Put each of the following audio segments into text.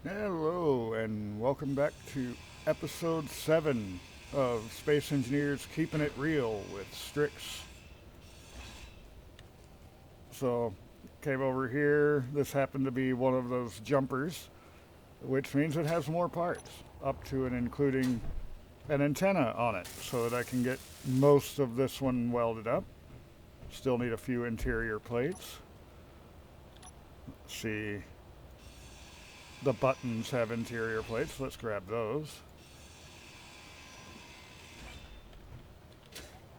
Hello, and welcome back to episode 7 of Space Engineers Keeping It Real with Strix. So, came over here. This happened to be one of those jumpers, which means it has more parts, up to and including an antenna on it, so that I can get most of this one welded up. Still need a few interior plates. Let's see, the buttons have interior plates. Let's grab those.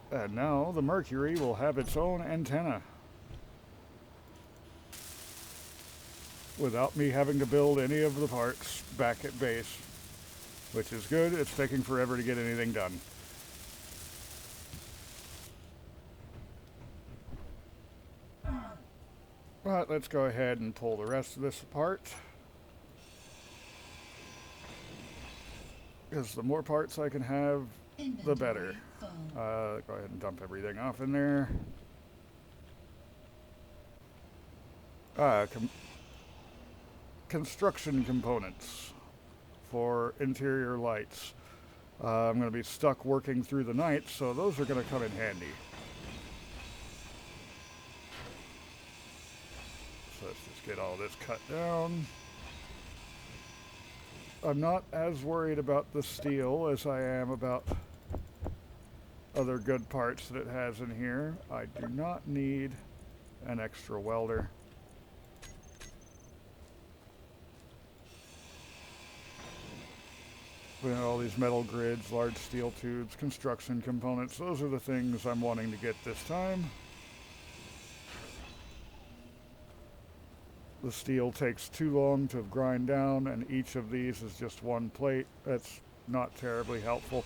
And now the Mercury will have its own antenna without me having to build any of the parts back at base, which is good. It's taking forever to get anything done. But let's go ahead and pull the rest of this apart, because the more parts I can have, the better. Go ahead and dump everything off in there. Ah, construction components for interior lights. I'm going to be stuck working through the night, so those are going to come in handy. So let's just get all this cut down. I'm not as worried about the steel as I am about other good parts that it has in here. I do not need an extra welder. We have all these metal grids, large steel tubes, construction components. Those are the things I'm wanting to get this time. The steel takes too long to grind down, and each of these is just one plate. That's not terribly helpful.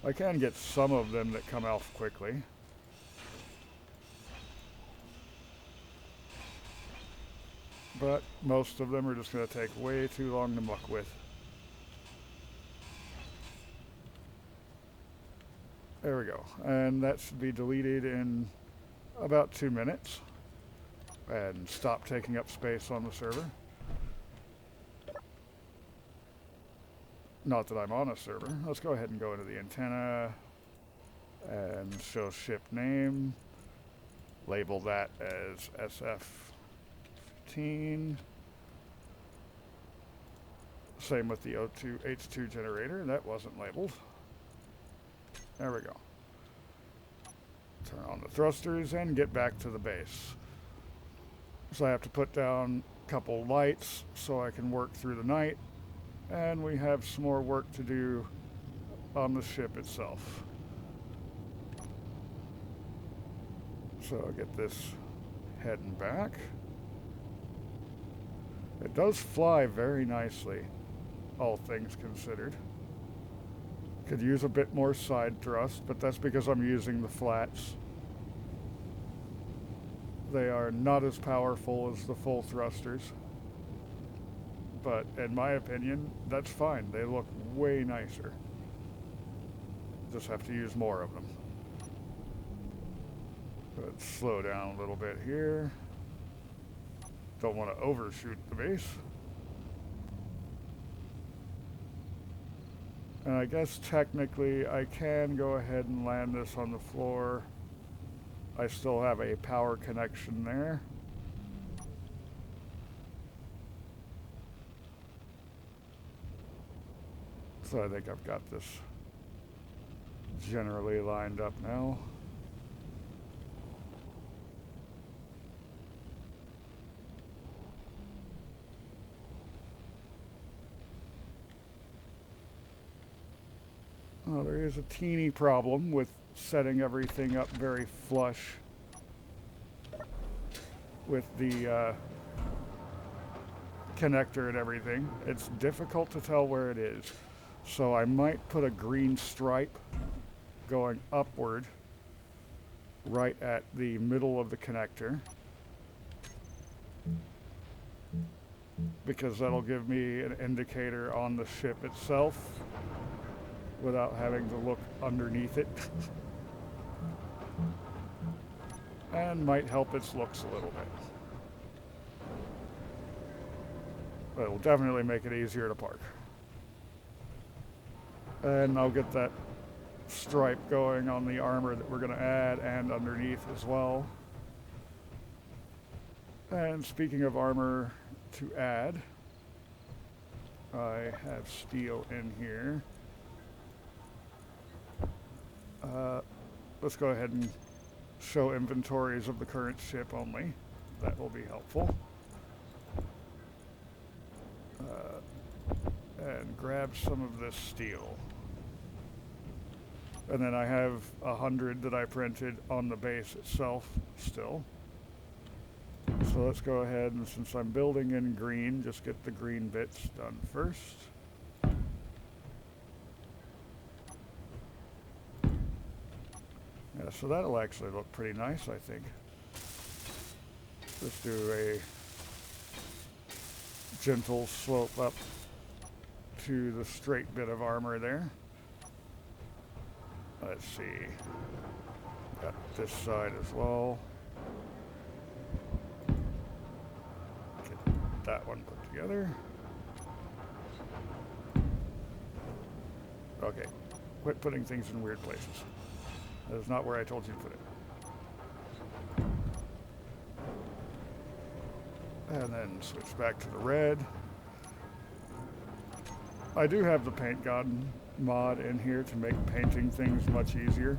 I can get some of them that come off quickly. But most of them are just going to take way too long to muck with. There we go. And that should be deleted in about 2 minutes. And stop taking up space on the server. Not that I'm on a server. Let's go ahead and go into the antenna and show ship name. Label that as SF15. Same with the O2 H2 generator. That wasn't labeled. There we go. Turn on the thrusters and get back to the base. So I have to put down a couple lights so I can work through the night. And we have some more work to do on the ship itself. So I'll get this heading back. It does fly very nicely, all things considered. Could use a bit more side thrust, but that's because I'm using the flats. They are not as powerful as the full thrusters. But in my opinion, that's fine. They look way nicer. Just have to use more of them. Let's slow down a little bit here. Don't want to overshoot the base. And I guess technically I can go ahead and land this on the floor. I still have a power connection there. So I think I've got this generally lined up now. Oh, there is a teeny problem with setting everything up very flush with the connector and everything. It's difficult to tell where it is. So I might put a green stripe going upward right at the middle of the connector, because that'll give me an indicator on the ship itself without having to look underneath it. And might help its looks a little bit. But it will definitely make it easier to park. And I'll get that stripe going on the armor that we're going to add and underneath as well. And speaking of armor to add, I have steel in here. Let's go ahead and show inventories of the current ship only. That will be helpful. And grab some of this steel. And then I have 100 that I printed on the base itself still. So let's go ahead, and since I'm building in green, just get the green bits done first. Yeah, so that'll actually look pretty nice, I think. Let's do a gentle slope up to the straight bit of armor there. Let's see. Got this side as well. Get that one put together. Okay. Quit putting things in weird places. That is not where I told you to put it. And then switch back to the red. I do have the Paint God mod in here to make painting things much easier.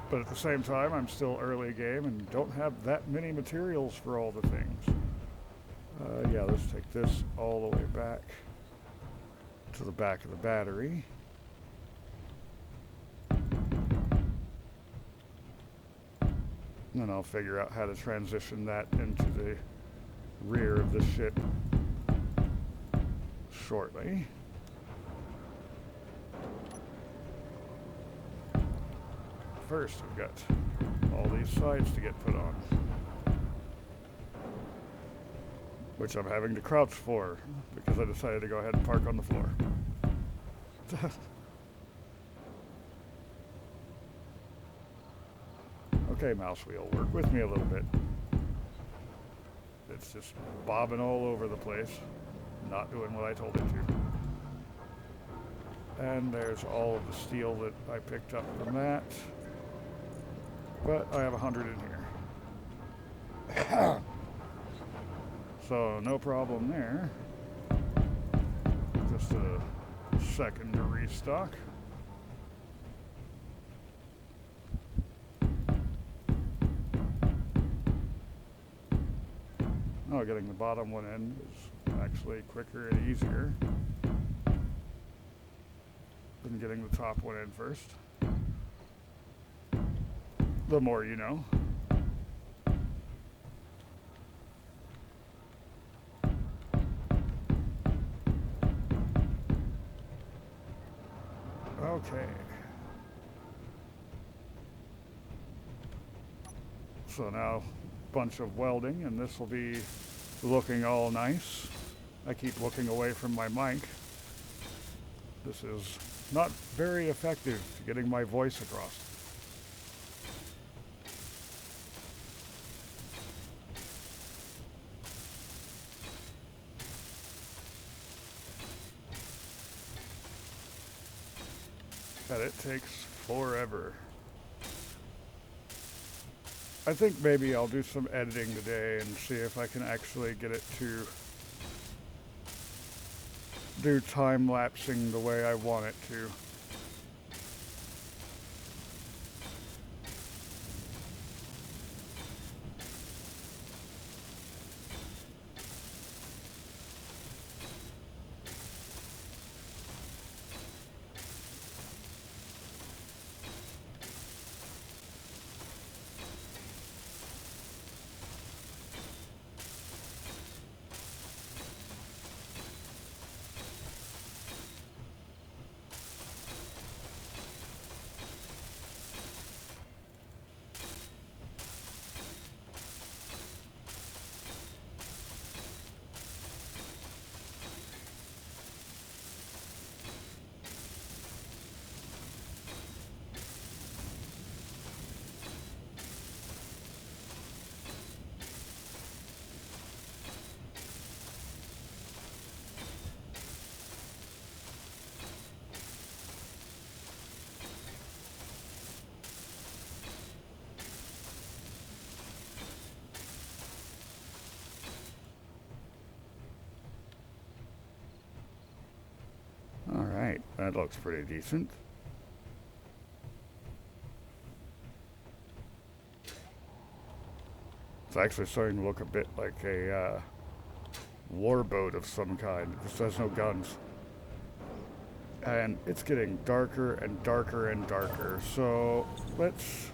But at the same time, I'm still early game and don't have that many materials for all the things. Yeah, let's take this all the way back to the back of the battery. And then I'll figure out how to transition that into the rear of the ship shortly. First, we've got all these sides to get put on, which I'm having to crouch for because I decided to go ahead and park on the floor. Okay, mouse wheel, work with me a little bit. It's just bobbing all over the place, not doing what I told it to. And there's all of the steel that I picked up from that. But I have 100 in here. So no problem there. Just a second to restock. Oh, getting the bottom one in is actually quicker and easier than getting the top one in first. The more you know. Okay. So now, bunch of welding, and this will be looking all nice. I keep looking away from my mic. This is not very effective to getting my voice across. And it takes forever. I think maybe I'll do some editing today and see if I can actually get it to do time-lapsing the way I want it to. That looks pretty decent. It's actually starting to look a bit like a warboat of some kind. It just has no guns. And it's getting darker and darker and darker. So let's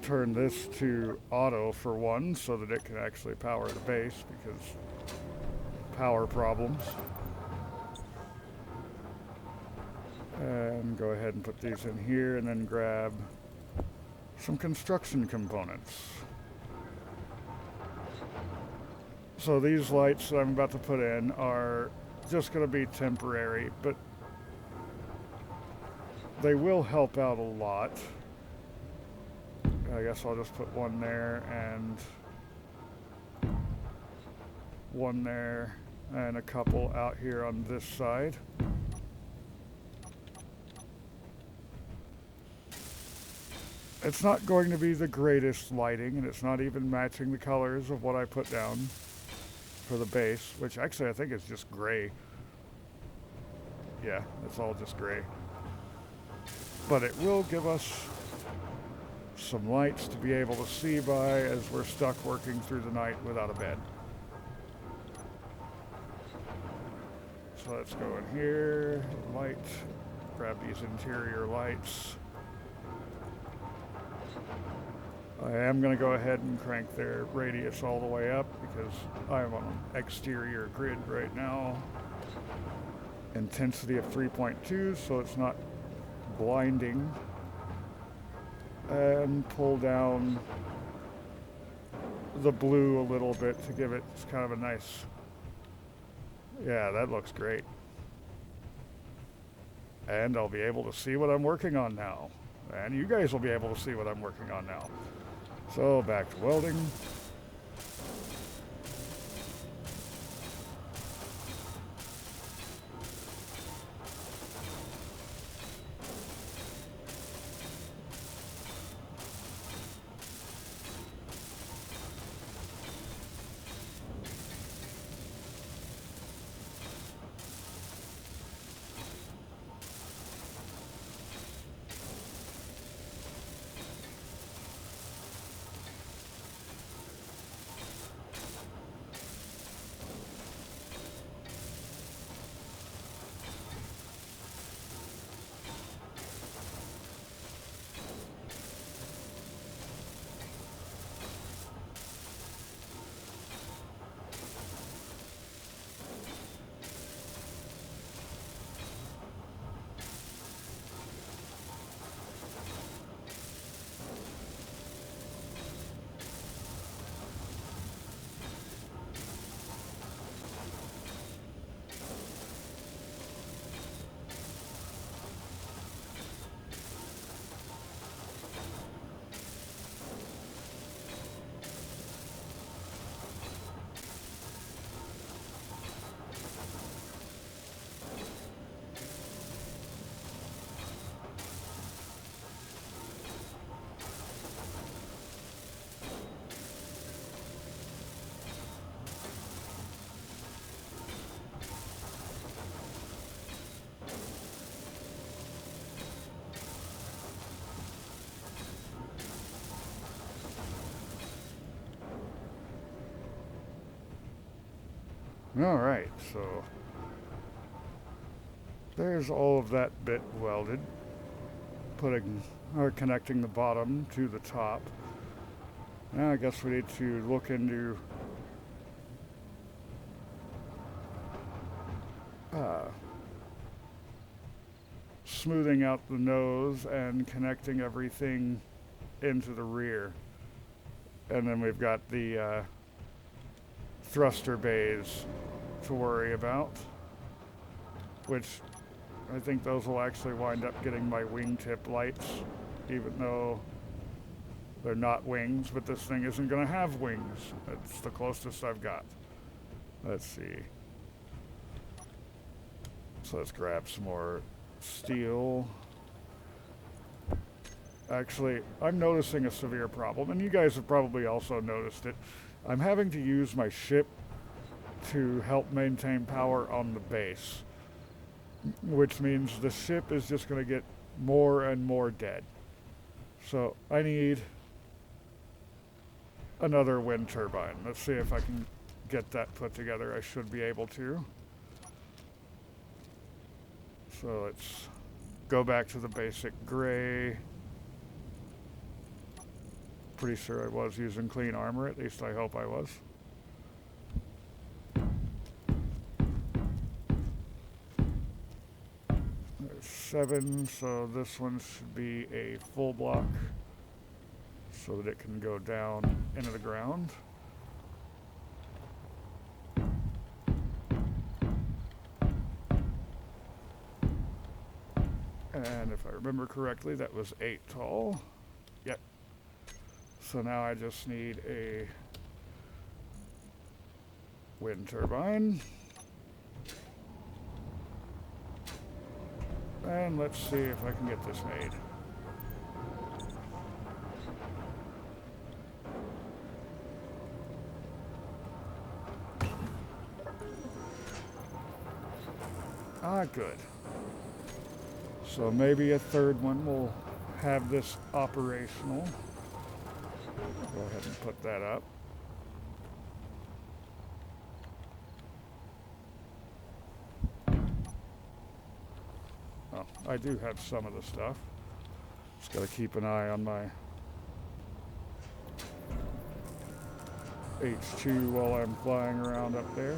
turn this to auto for one so that it can actually power the base, because power problems. And go ahead and put these in here and then grab some construction components. So these lights that I'm about to put in are just going to be temporary, but they will help out a lot. I guess I'll just put one there and one there and a couple out here on this side. It's not going to be the greatest lighting, and it's not even matching the colors of what I put down for the base, which actually I think is just gray. Yeah, it's all just gray. But it will give us some lights to be able to see by as we're stuck working through the night without a bed. So let's go in here, light, grab these interior lights. I am going to go ahead and crank their radius all the way up because I'm on an exterior grid right now. Intensity of 3.2, so it's not blinding. And pull down the blue a little bit to give it kind of a nice... Yeah, that looks great. And I'll be able to see what I'm working on now. And you guys will be able to see what I'm working on now. So back to welding. Alright, so there's all of that bit welded, connecting the bottom to the top. Now I guess we need to look into smoothing out the nose and connecting everything into the rear. And then we've got the thruster bays to worry about, which I think those will actually wind up getting my wingtip lights, even though they're not wings, but this thing isn't going to have wings. That's the closest I've got. Let's see. So let's grab some more steel. Actually, I'm noticing a severe problem, and you guys have probably also noticed it. I'm having to use my ship to help maintain power on the base, which means the ship is just going to get more and more dead. So I need another wind turbine. Let's see if I can get that put together. I should be able to. So let's go back to the basic gray. Pretty sure I was using clean armor, at least I hope I was. There's 7, so this one should be a full block so that it can go down into the ground. And if I remember correctly, that was 8 tall. Yep. So now I just need a wind turbine. And let's see if I can get this made. Ah, good. So maybe a third one will have this operational. Go ahead and put that up. Oh, I do have some of the stuff. Just gotta keep an eye on my H2 while I'm flying around up there.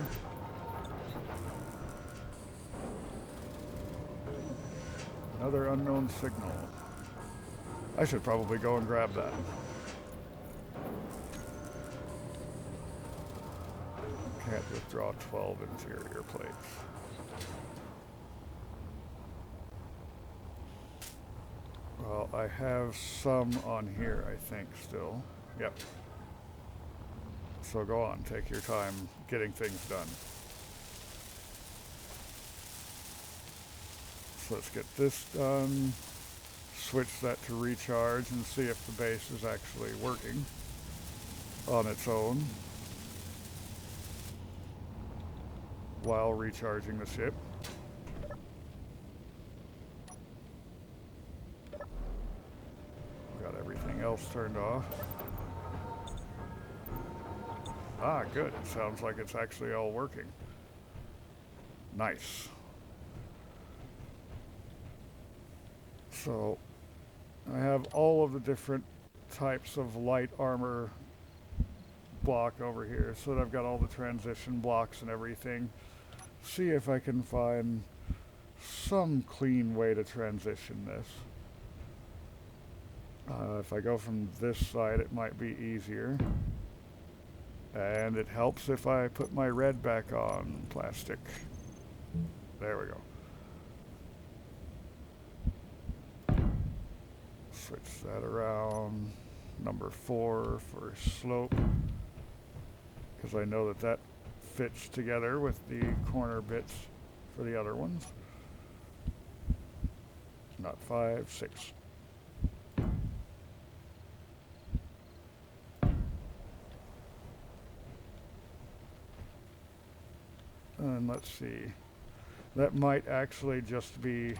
Another unknown signal. I should probably go and grab that. Can't withdraw 12 interior plates. Well, I have some on here, I think, still. Yep. So go on, take your time getting things done. So let's get this done, switch that to recharge and see if the base is actually working on its own while recharging the ship. Got everything else turned off. Ah, good. It sounds like it's actually all working. Nice. So I have all of the different types of light armor block over here, so that I've got all the transition blocks and everything. See if I can find some clean way to transition this. If I go from this side, it might be easier. And it helps if I put my red back on plastic. There we go. Switch that around. Number 4 for slope, because I know that that fits together with the corner bits for the other ones. Not 5, 6. And let's see. That might actually just be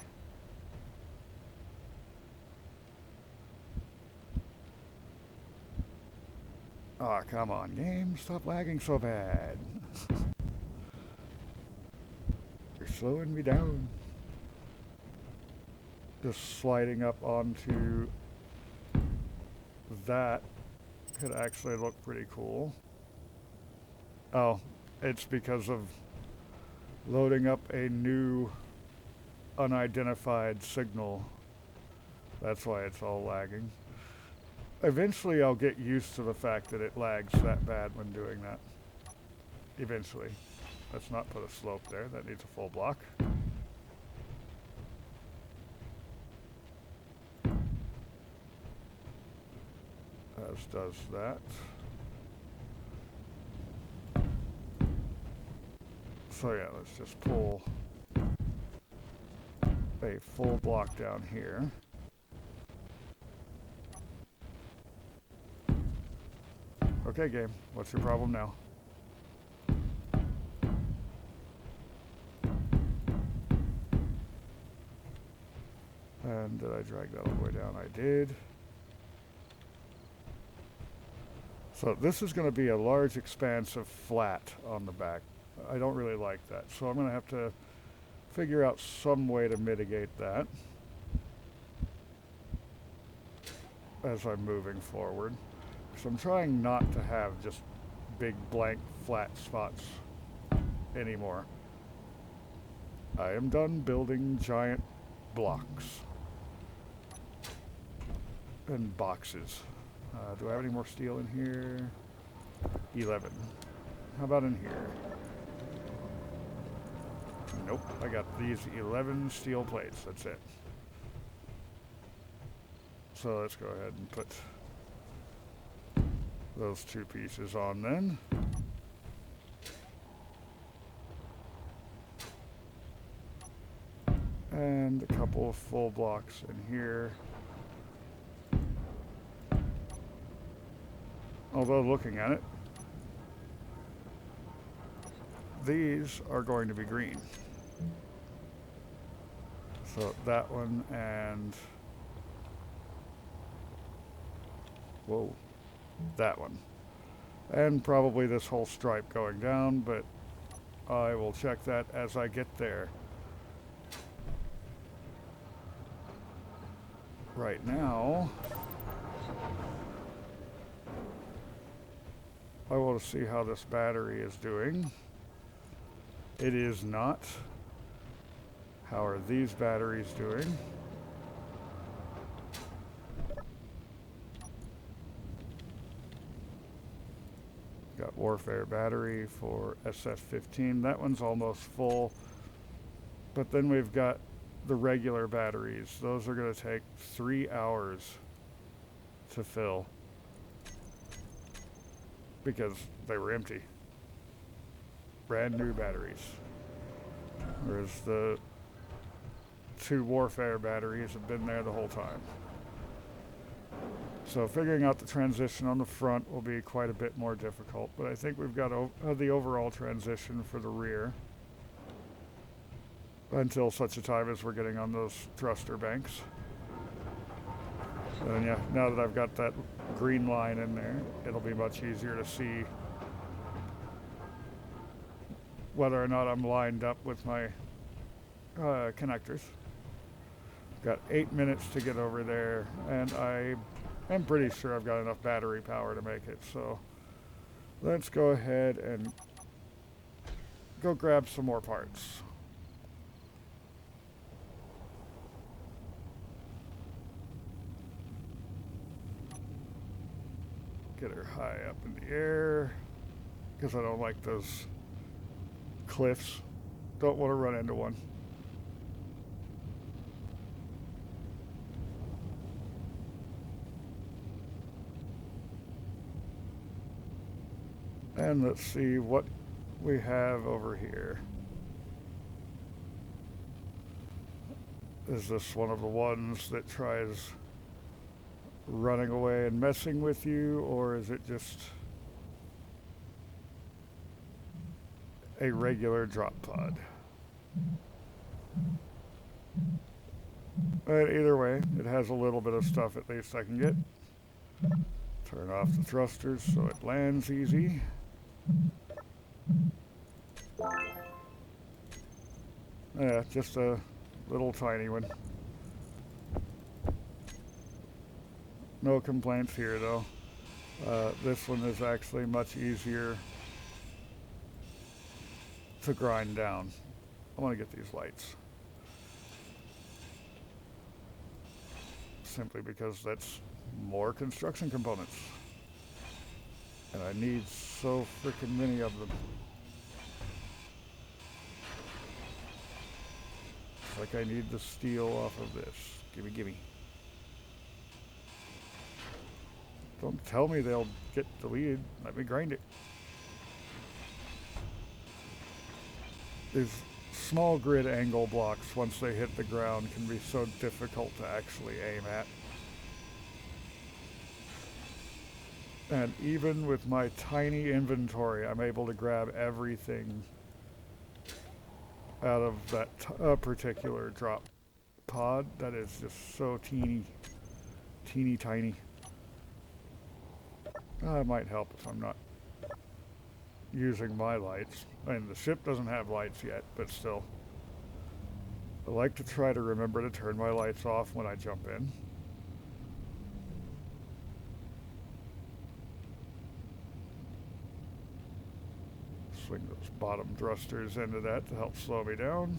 aw, come on, game. Stop lagging so bad. You're slowing me down. Just sliding up onto that could actually look pretty cool. Oh, it's because of loading up a new unidentified signal. That's why it's all lagging. Eventually I'll get used to the fact that it lags that bad when doing that. Eventually. Let's not put a slope there. That needs a full block. As does that. So yeah, let's just pull a full block down here. Okay, game, what's your problem now? And did I drag that all the way down? I did. So this is going to be a large expanse of flat on the back. I don't really like that. So I'm going to have to figure out some way to mitigate that as I'm moving forward. So I'm trying not to have just big blank flat spots anymore. I am done building giant blocks and boxes. Do I have any more steel in here? 11. How about in here? Nope, I got these 11 steel plates, that's it. So let's go ahead and put those two pieces on then. And a couple of full blocks in here. Although looking at it, these are going to be green. So that one and, whoa, that one. And probably this whole stripe going down, but I will check that as I get there. Right now, I want to see how this battery is doing. It is not. How are these batteries doing? Got Warfare battery for SF-15. That one's almost full. But then we've got the regular batteries. Those are going to take 3 hours to fill because they were empty. Brand new batteries. Whereas the 2 Warfare batteries have been there the whole time. So figuring out the transition on the front will be quite a bit more difficult, but I think we've got the overall transition for the rear until such a time as we're getting on those thruster banks. And yeah, now that I've got that green line in there, it'll be much easier to see whether or not I'm lined up with my connectors. Got 8 minutes to get over there, and I'm pretty sure I've got enough battery power to make it. So let's go ahead and go grab some more parts. Get her high up in the air because I don't like those cliffs. Don't want to run into one. And let's see what we have over here. Is this one of the ones that tries running away and messing with you, or is it just a regular drop pod? But either way, it has a little bit of stuff at least I can get. Turn off the thrusters so it lands easy. Yeah, just a little tiny one. No complaints here though. This one is actually much easier to grind down. I want to get these lights. Simply because that's more construction components. And I need so freaking many of them. It's like I need the steel off of this. Gimme, gimme. Don't tell me they'll get deleted. Let me grind it. These small grid angle blocks, once they hit the ground, can be so difficult to actually aim at. And even with my tiny inventory, I'm able to grab everything out of that particular drop pod that is just so teeny tiny. It might help if I'm not using my lights. I mean, the ship doesn't have lights yet, but still. I like to try to remember to turn my lights off when I jump in. Swing those bottom thrusters into that to help slow me down.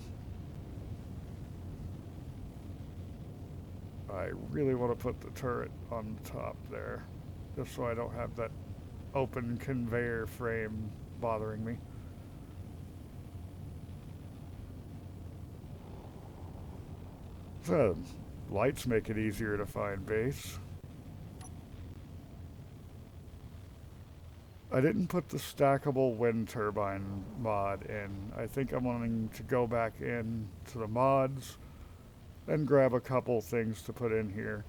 I really want to put the turret on the top there, just so I don't have that open conveyor frame bothering me. The lights make it easier to find base. I didn't put the stackable wind turbine mod in. I think I'm wanting to go back in to the mods and grab a couple things to put in here.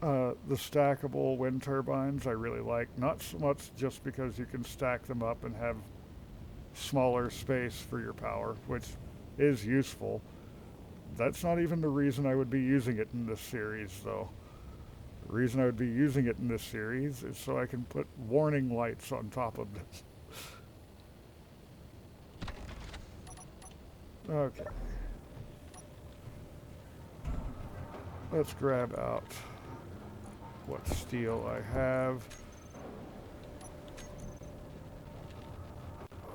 The stackable wind turbines I really like, not so much just because you can stack them up and have smaller space for your power, which is useful. That's not even the reason I would be using it in this series, though. The reason I would be using it in this series is so I can put warning lights on top of them. Okay. Let's grab out what steel I have.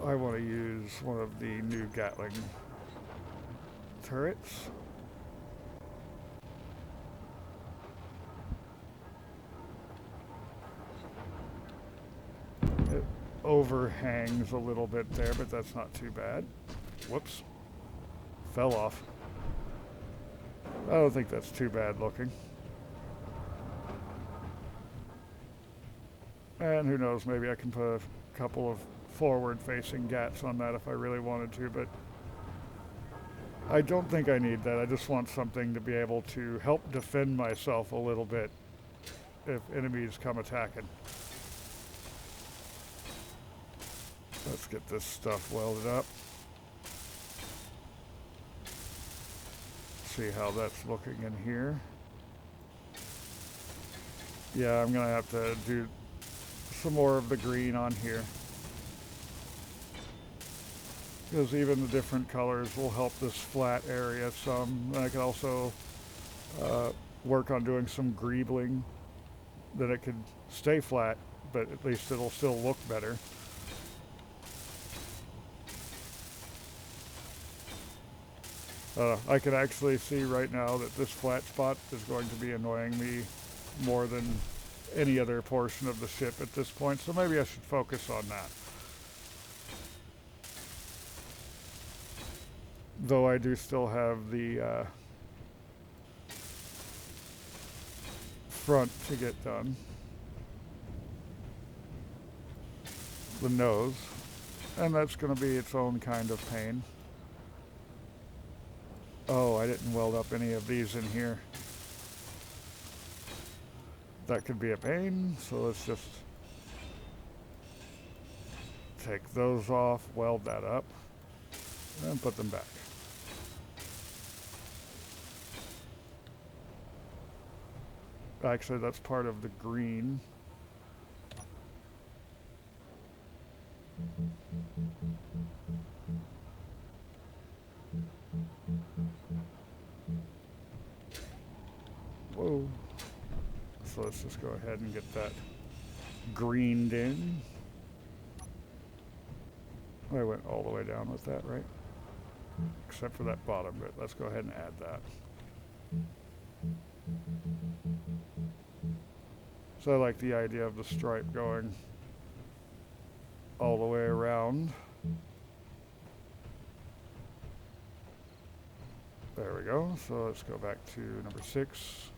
I want to use one of the new Gatling turrets. It overhangs a little bit there, but that's not too bad. Whoops. Fell off. I don't think that's too bad looking. And who knows, maybe I can put a couple of forward-facing gats on that if I really wanted to, but I don't think I need that. I just want something to be able to help defend myself a little bit if enemies come attacking. Let's get this stuff welded up. See how that's looking in here. Yeah, I'm gonna have to do some more of the green on here, because even the different colors will help this flat area some. And I can also work on doing some greebling, that it could stay flat, but at least it'll still look better. I can actually see right now that this flat spot is going to be annoying me more than any other portion of the ship at this point, so maybe I should focus on that. Though I do still have the front to get done. The nose. And that's going to be its own kind of pain. Oh, I didn't weld up any of these in here. That could be a pain, so let's just take those off, weld that up, and put them back. Actually, that's part of the green. Whoa. So let's just go ahead and get that greened in. I went all the way down with that, right? Except for that bottom bit. Let's go ahead and add that. So I like the idea of the stripe going all the way around. There we go. So let's go back to number 6.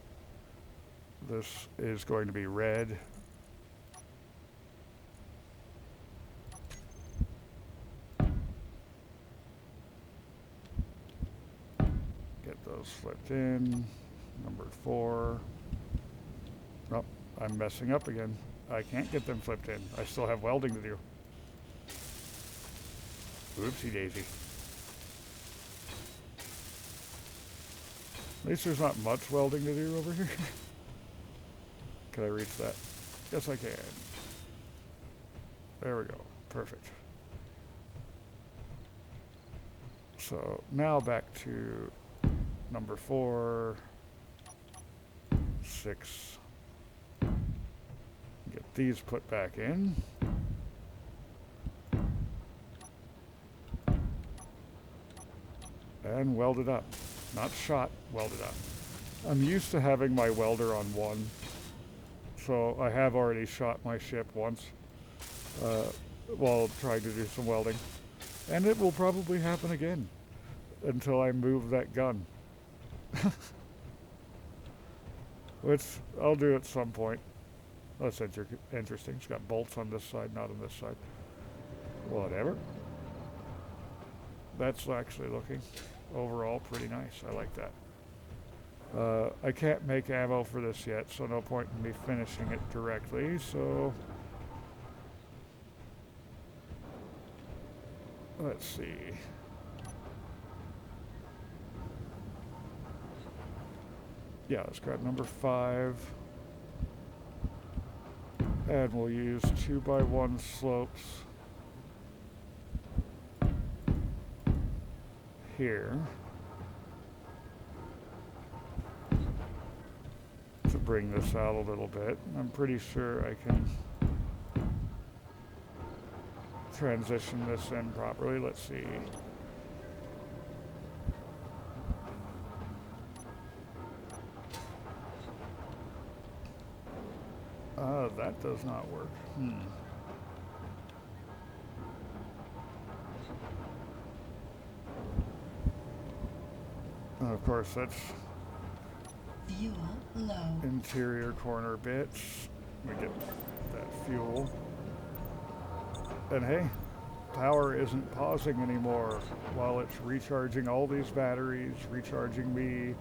This is going to be red. Get those flipped in. Number 4. Oh, I'm messing up again. I can't get them flipped in. I still have welding to do. Oopsie daisy. At least there's not much welding to do over here. Can I reach that? Yes, I can. There we go. Perfect. So now back to number 4, 6. Get these put back in. And welded up. Not shot, welded up. I'm used to having my welder on 1. So I have already shot my ship once while trying to do some welding. And it will probably happen again until I move that gun. Which I'll do at some point. That's interesting. It's got bolts on this side, not on this side. Whatever. That's actually looking overall pretty nice. I like that. I can't make ammo for this yet, so no point in me finishing it directly, so let's see. Yeah, let's grab number 5. And we'll use 2x1 slopes here to bring this out a little bit. I'm pretty sure I can transition this in properly. Let's see. That does not work. And of course, that's fuel low. Interior corner bits. We get that fuel. And hey, power isn't pausing anymore while it's recharging all these batteries, recharging me,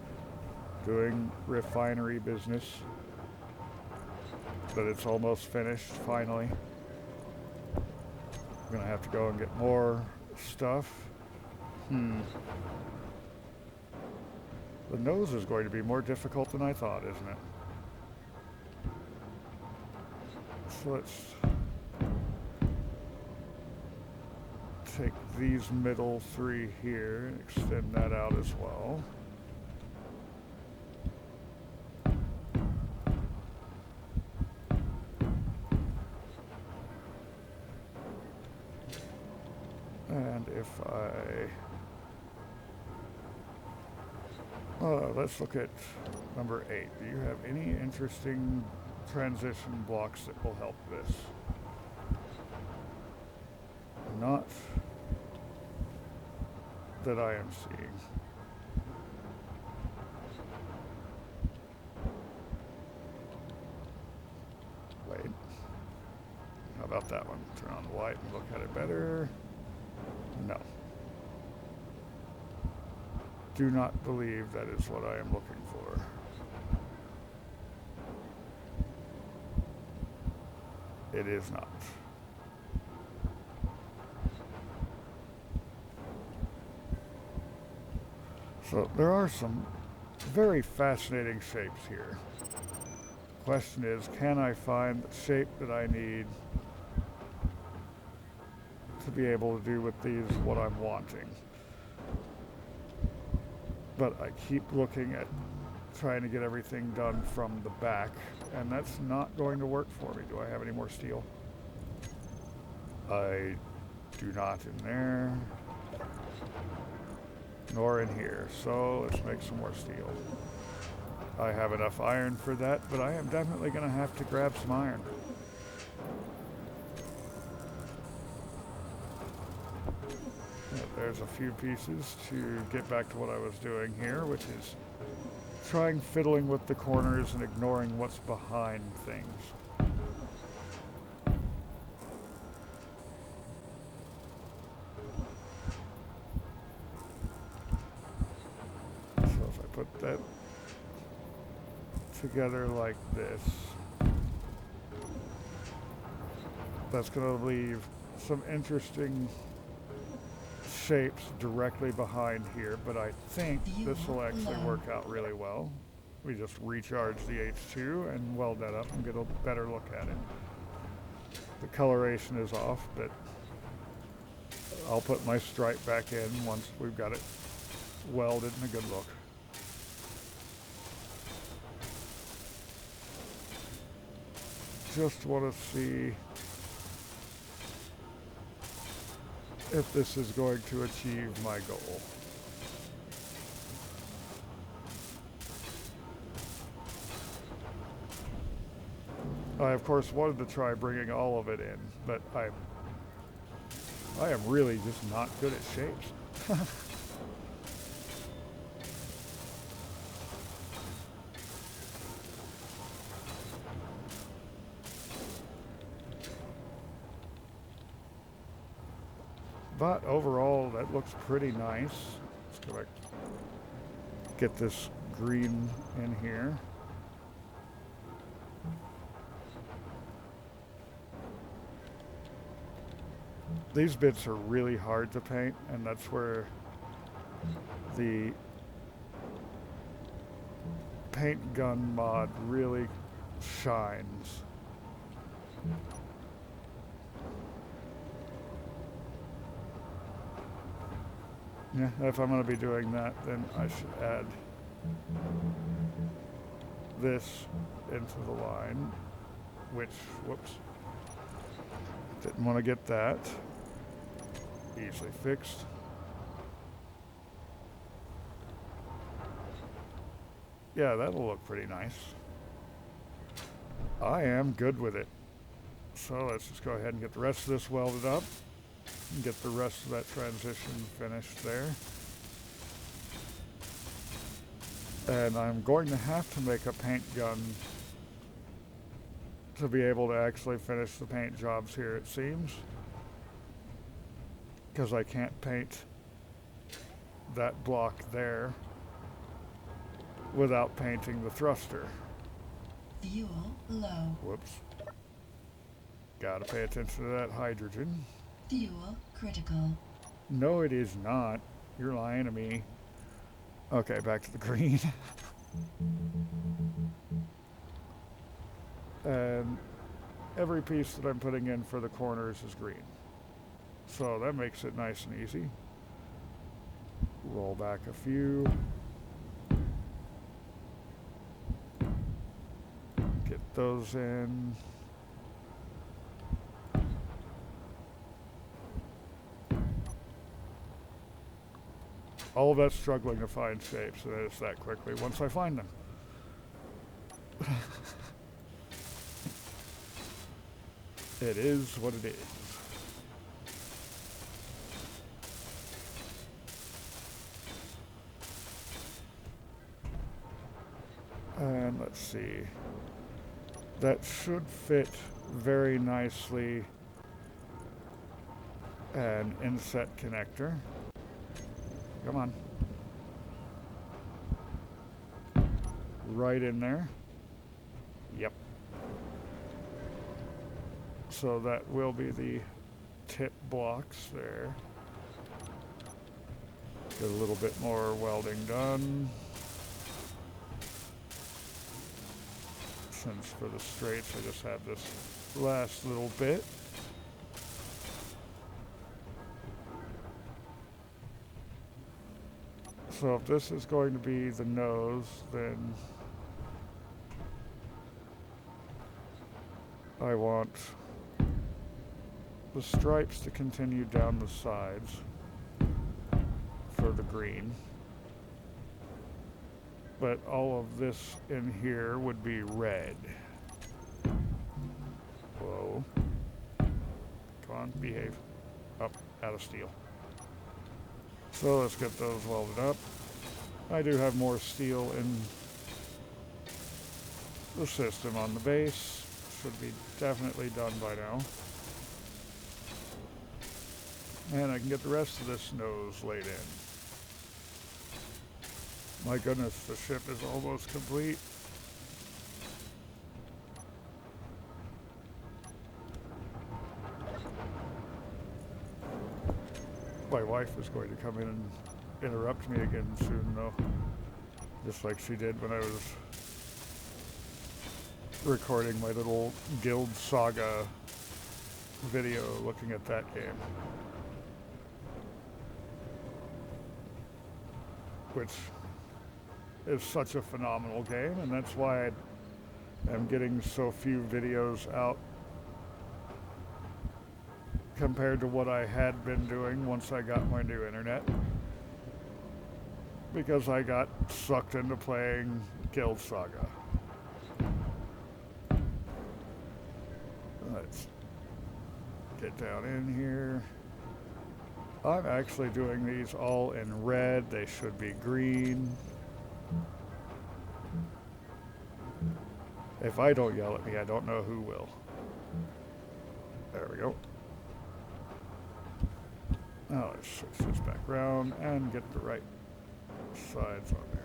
doing refinery business. But it's almost finished, finally. I'm gonna have to go and get more stuff. The nose is going to be more difficult than I thought, isn't it? So let's take these middle 3 here and extend that out as well. And if let's look at number 8. Do you have any interesting transition blocks that will help this? Not that I am seeing. Wait. How about that one? Turn on the light and look at it better. No. Do not believe that is what I am looking for. It is not. So there are some very fascinating shapes here. Question is, can I find the shape that I need to be able to do with these what I'm wanting? But I keep looking at trying to get everything done from the back, and that's not going to work for me. Do I have any more steel? I do not in there, nor in here. So let's make some more steel. I have enough iron for that, but I am definitely going to have to grab some iron. There's a few pieces to get back to what I was doing here, which is fiddling with the corners and ignoring what's behind things. So if I put that together like this, that's going to leave some interesting shapes directly behind here, but I think this will actually work out really well. We just recharge the H2 and weld that up and get a better look at it. The coloration is off, but I'll put my stripe back in once we've got it welded and a good look. Just want to see if this is going to achieve my goal. I, of course, wanted to try bringing all of it in, but I am really just not good at shapes. But overall, that looks pretty nice. Let's go back, get this green in here. These bits are really hard to paint, and that's where the paint gun mod really shines. Yeah, if I'm going to be doing that, then I should add this into the line, which, whoops, didn't want to get that. Easily fixed. Yeah, that'll look pretty nice. I am good with it. So let's just go ahead and get the rest of this welded up and get the rest of that transition finished there. And I'm going to have to make a paint gun to be able to actually finish the paint jobs here, it seems. Because I can't paint that block there without painting the thruster. Fuel low. Whoops. Gotta pay attention to that hydrogen. Fuel critical. No, it is not. You're lying to me. Okay, back to the green. And every piece that I'm putting in for the corners is green. So that makes it nice and easy. Roll back a few. Get those in. All of that's struggling to find shapes, and it's that quickly once I find them. It is what it is. And let's see. That should fit very nicely an inset connector. Come on. Right in there. Yep. So that will be the tip blocks there. Get a little bit more welding done. Since for the straights I just have this last little bit. So if this is going to be the nose, then I want the stripes to continue down the sides for the green. But all of this in here would be red. Whoa. Come on, behave. Up, out of steel. So let's get those welded up. I do have more steel in the system on the base. Should be definitely done by now. And I can get the rest of this nose laid in. My goodness, the ship is almost complete. My wife is going to come in and interrupt me again soon, though. Just like she did when I was recording my little Guild Saga video looking at that game. Which is such a phenomenal game, and that's why I'm getting so few videos out compared to what I had been doing once I got my new internet. Because I got sucked into playing Guild Saga. Let's get down in here. I'm actually doing these all in red. They should be green. If I don't yell at me, I don't know who will. There we go. Now let's switch this back around and get the right sides on there.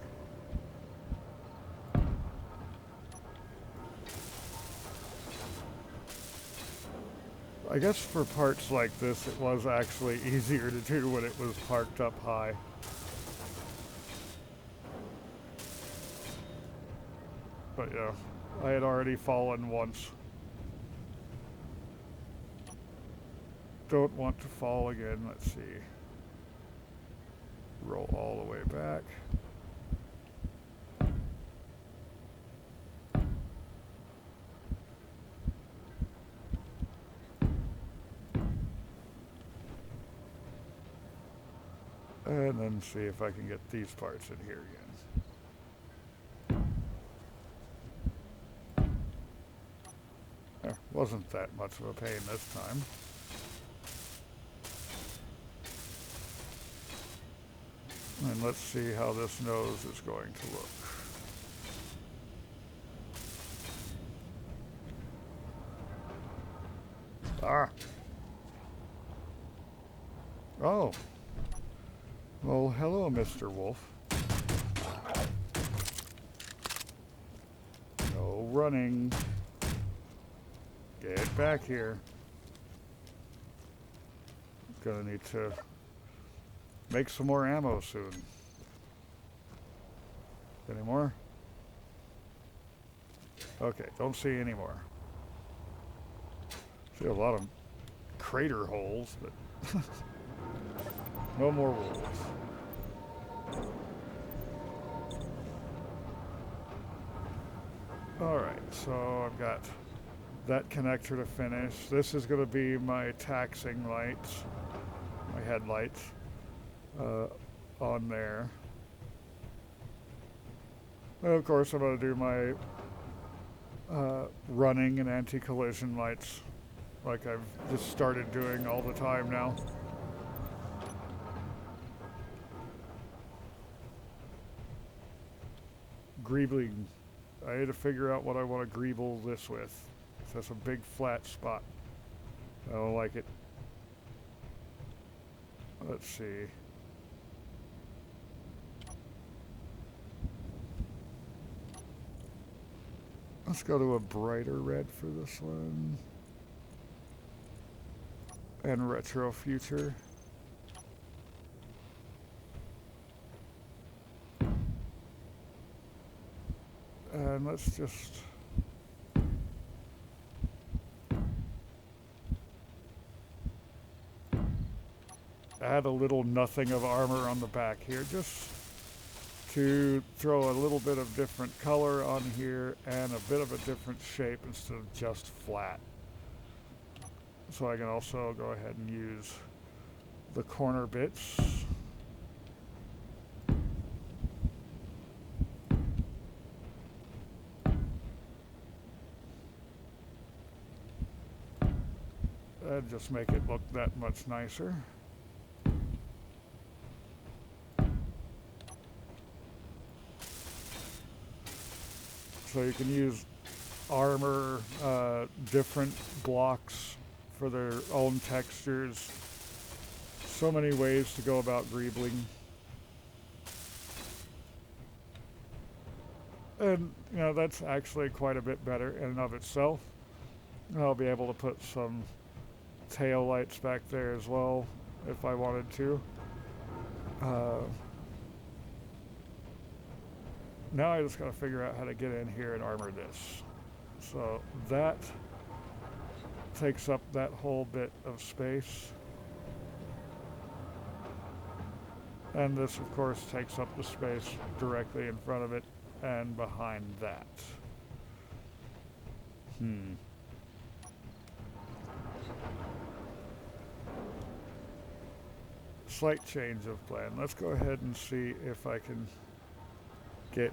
I guess for parts like this, it was actually easier to do when it was parked up high. But yeah, I had already fallen once. Don't want to fall again. Let's see. Roll all the way back. And then see if I can get these parts in here again. Wasn't that much of a pain this time. And let's see how this nose is going to look. Ah! Oh! Well, hello, Mr. Wolf. No running. Get back here. Gonna need to make some more ammo soon. Any more? Okay, don't see any more. See a lot of crater holes, but no more wolves. Alright, so I've got that connector to finish. This is going to be my taxing lights, my headlights on there. And of course I'm going to do my running and anti-collision lights like I've just started doing all the time now. Greebling. I need to figure out what I want to greeble this with. That's a big flat spot. I don't like it. Let's see. Let's go to a brighter red for this one. And retro future. And let's just add a little nothing of armor on the back here, just to throw a little bit of different color on here and a bit of a different shape instead of just flat. So I can also go ahead and use the corner bits. And just make it look that much nicer. So you can use armor, different blocks for their own textures. So many ways to go about greebling. And, you know, that's actually quite a bit better in and of itself. I'll be able to put some tail lights back there as well. if I wanted to. Now I just gotta figure out how to get in here and armor this. So that takes up that whole bit of space. And this, of course, takes up the space directly in front of it and behind that. Slight change of plan. Let's go ahead and see if I can get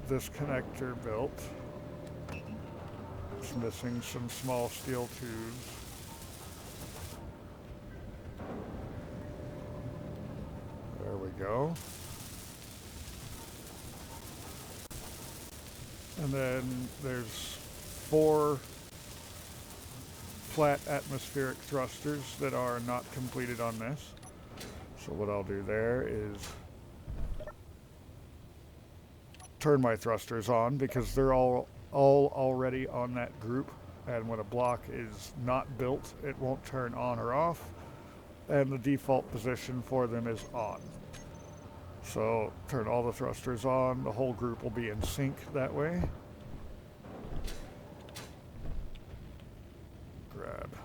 this connector built. It's missing some small steel tubes. There we go. And then there's 4 flat atmospheric thrusters that are not completed on this. So what I'll do there is turn my thrusters on because they're all already on that group, and when a block is not built, it won't turn on or off, and the default position for them is on. So turn all the thrusters on, the whole group will be in sync that way. Grab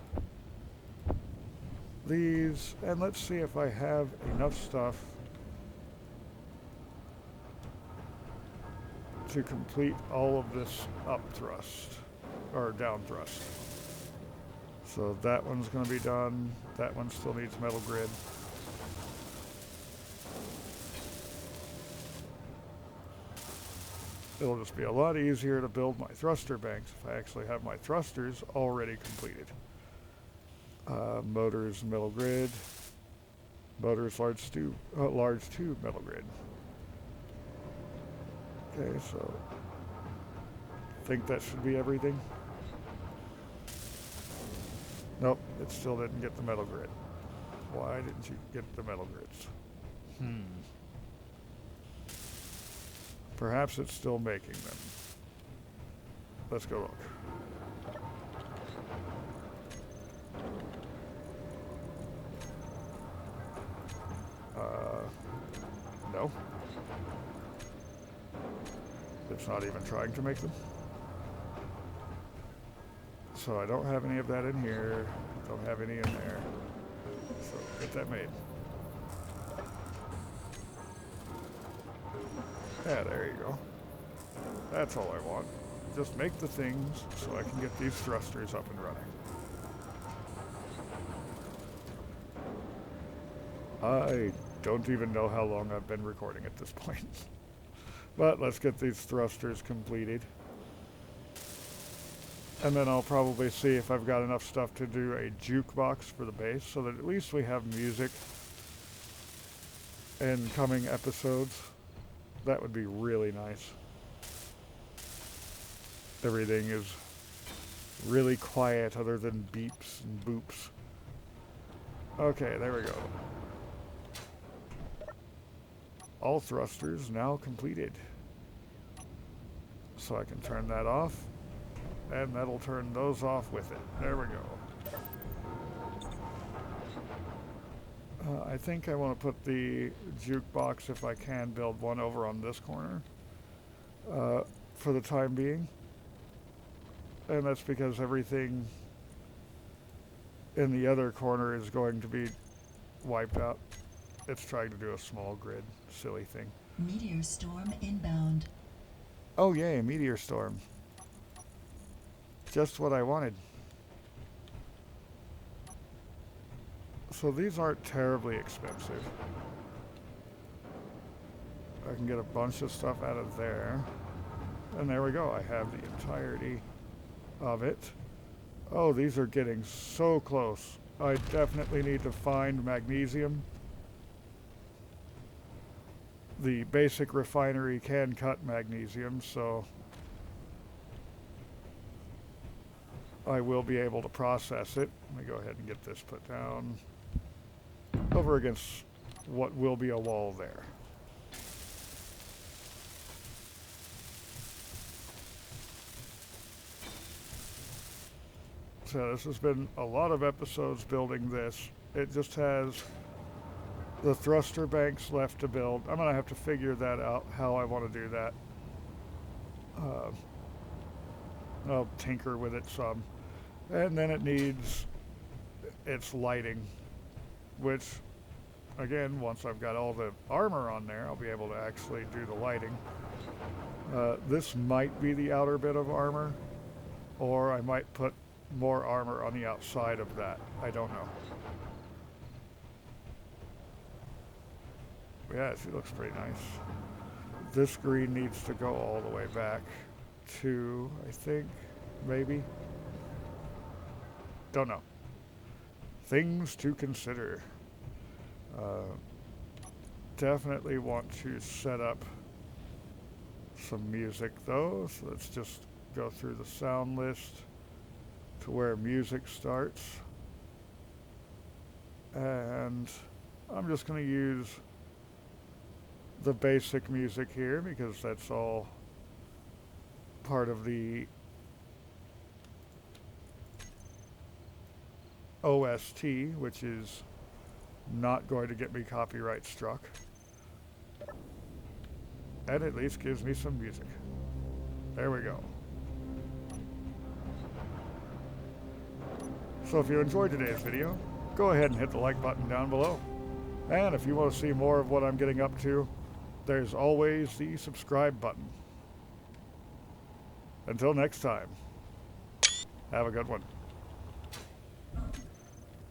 these, and let's see if I have enough stuff to complete all of this up thrust, or down thrust. So that one's going to be done. That one still needs metal grid. It'll just be a lot easier to build my thruster banks if I actually have my thrusters already completed. Motors, metal grid. Motors, large tube metal grid. Okay, so I think that should be everything. Nope, it still didn't get the metal grid. Why didn't you get the metal grids? Perhaps it's still making them. Let's go look. No. It's not even trying to make them. So I don't have any of that in here. Don't have any in there. So get that made. Yeah, there you go. That's all I want. Just make the things so I can get these thrusters up and running. I don't even know how long I've been recording at this point. But let's get these thrusters completed. And then I'll probably see if I've got enough stuff to do a jukebox for the base so that at least we have music in coming episodes. That would be really nice. Everything is really quiet other than beeps and boops. Okay, there we go. All thrusters now completed. So I can turn that off, and that'll turn those off with it. There we go. I think I want to put the jukebox, if I can, build one over on this corner for the time being. And that's because everything in the other corner is going to be wiped out. It's trying to do a small grid. Silly thing. Meteor storm inbound. Oh yay, meteor storm. Just what I wanted. So these aren't terribly expensive. I can get a bunch of stuff out of there. And there we go. I have the entirety of it. Oh, these are getting so close. I definitely need to find magnesium. The basic refinery can cut magnesium, so I will be able to process it. Let me go ahead and get this put down over against what will be a wall there. So this has been a lot of episodes building this, It just has the thruster banks left to build. I'm going to have to figure that out, how I want to do that. I'll tinker with it some. And then it needs its lighting, which, again, once I've got all the armor on there, I'll be able to actually do the lighting. This might be the outer bit of armor, or I might put more armor on the outside of that. I don't know. Yeah, she looks pretty nice. This green needs to go all the way back to, I think, maybe. Don't know. Things to consider. Definitely want to set up some music though, so let's just go through the sound list to where music starts. And I'm just going to use the basic music here because that's all part of the OST, which is not going to get me copyright struck. And at least gives me some music. There we go. So if you enjoyed today's video, go ahead and hit the like button down below. And if you want to see more of what I'm getting up to, there's always the subscribe button. Until next time, have a good one.